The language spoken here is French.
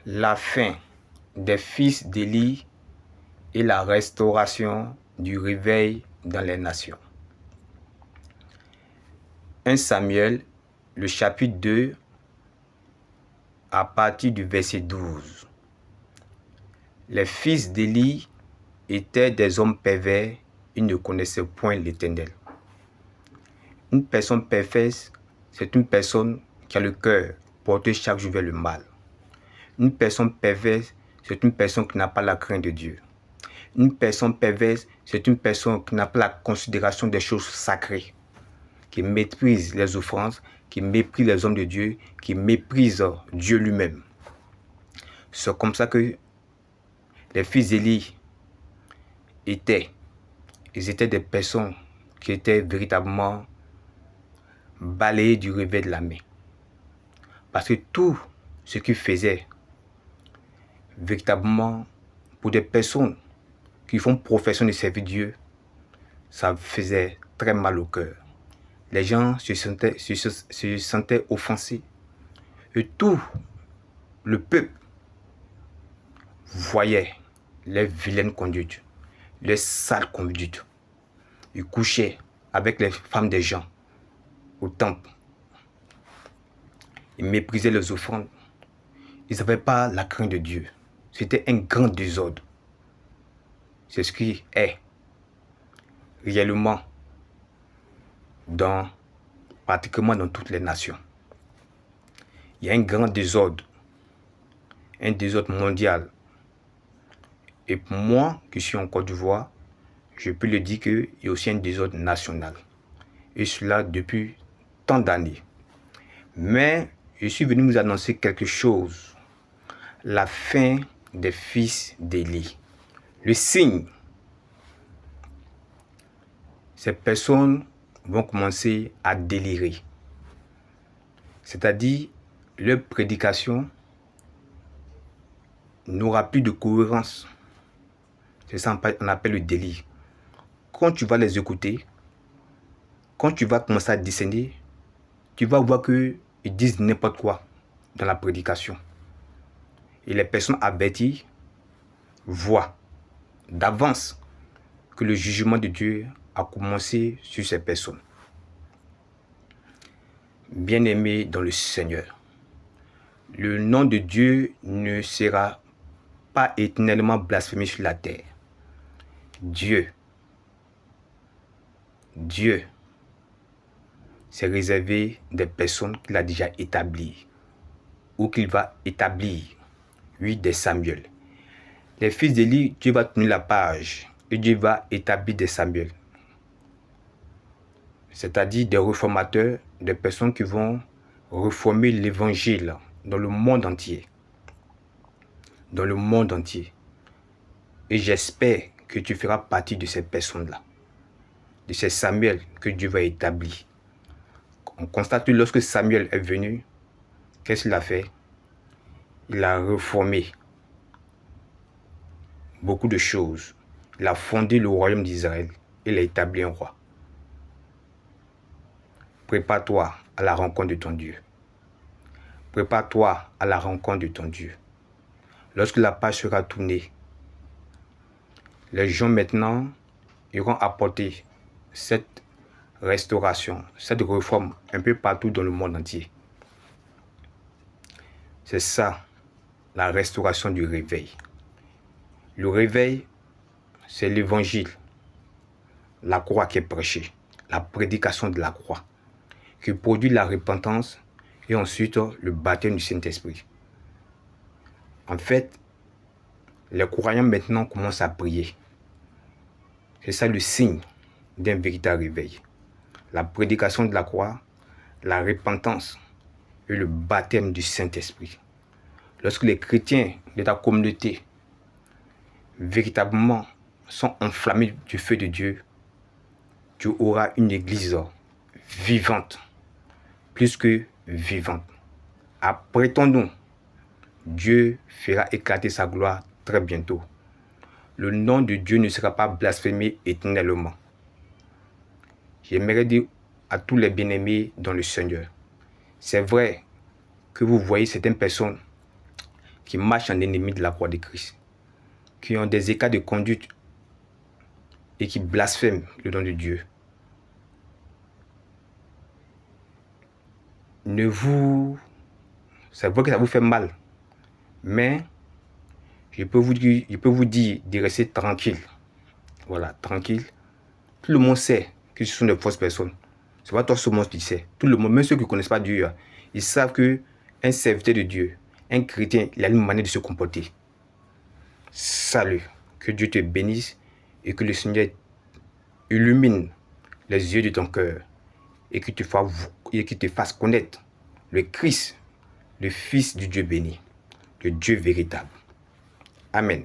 La fin des fils d'Élie et la restauration du réveil dans les nations. 1 Samuel, le chapitre 2, à partir du verset 12. Les fils d'Élie étaient des hommes pervers, ils ne connaissaient point l'Éternel. Une personne perverse, c'est une personne qui a le cœur porté chaque jour vers le mal. Une personne perverse, c'est une personne qui n'a pas la crainte de Dieu. Une personne perverse, c'est une personne qui n'a pas la considération des choses sacrées, qui méprise les offrandes, qui méprise les hommes de Dieu, qui méprise Dieu lui-même. C'est comme ça que les fils d'Élie étaient. Ils étaient des personnes qui étaient véritablement balayées du revers de la main. Parce que tout ce qu'ils faisaient, véritablement, pour des personnes qui font profession de servir Dieu, ça faisait très mal au cœur. Les gens se sentaient offensés. Et tout le peuple voyait les vilaines conduites, les sales conduites. Ils couchaient avec les femmes des gens au temple. Ils méprisaient les offrandes. Ils n'avaient pas la crainte de Dieu. C'était un grand désordre. C'est ce qui est réellement pratiquement dans toutes les nations. Il y a un grand désordre, un désordre mondial. Et pour moi, qui suis en Côte d'Ivoire, je peux le dire qu'il y a aussi un désordre national. Et cela depuis tant d'années. Mais je suis venu vous annoncer quelque chose. La fin des fils d'Élie. Le signe. Ces personnes vont commencer à délirer. C'est-à-dire, leur prédication n'aura plus de cohérence. C'est ça qu'on appelle le délire. Quand tu vas les écouter, quand tu vas commencer à discerner, tu vas voir qu'ils disent n'importe quoi dans la prédication. Et les personnes averties voient d'avance que le jugement de Dieu a commencé sur ces personnes. Bien-aimés dans le Seigneur, le nom de Dieu ne sera pas éternellement blasphémé sur la terre. Dieu, s'est réservé des personnes qu'il a déjà établies ou qu'il va établir. Oui, des Samuel. Les fils d'Élie, Dieu va tenir la page et Dieu va établir des Samuel. C'est-à-dire des réformateurs, des personnes qui vont réformer l'évangile dans le monde entier. Dans le monde entier. Et j'espère que tu feras partie de ces personnes-là. De ces Samuel que Dieu va établir. On constate que lorsque Samuel est venu, qu'est-ce qu'il a fait? Il a réformé beaucoup de choses. Il a fondé le royaume d'Israël. Il a établi un roi. Prépare-toi à la rencontre de ton Dieu. Prépare-toi à la rencontre de ton Dieu. Lorsque la page sera tournée, les gens maintenant iront apporter cette restauration, cette réforme un peu partout dans le monde entier. C'est ça, la restauration du réveil. Le réveil, c'est l'évangile, la croix qui est prêchée, la prédication de la croix, qui produit la repentance et ensuite le baptême du Saint-Esprit. En fait, les croyants maintenant commencent à prier. C'est ça le signe d'un véritable réveil. La prédication de la croix, la repentance et le baptême du Saint-Esprit. Lorsque les chrétiens de ta communauté véritablement sont enflammés du feu de Dieu, tu auras une église vivante, plus que vivante. Apprêtons-nous, Dieu fera éclater sa gloire très bientôt. Le nom de Dieu ne sera pas blasphémé éternellement. J'aimerais dire à tous les bien-aimés dans le Seigneur, c'est vrai que vous voyez certaines personnes qui marchent en ennemi de la croix de Christ, qui ont des écarts de conduite et qui blasphèment le nom de Dieu. C'est vrai que ça vous fait mal, mais je peux vous dire de rester tranquille. Voilà, tranquille. Tout le monde sait que ce sont de fausses personnes. C'est pas toi seulement qui sais. Tout le monde, même ceux qui ne connaissent pas Dieu, ils savent qu'un serviteur de Dieu, un chrétien, il a une manière de se comporter. Salut, que Dieu te bénisse et que le Seigneur illumine les yeux de ton cœur et qu'il te fasse connaître le Christ, le Fils du Dieu béni, le Dieu véritable. Amen.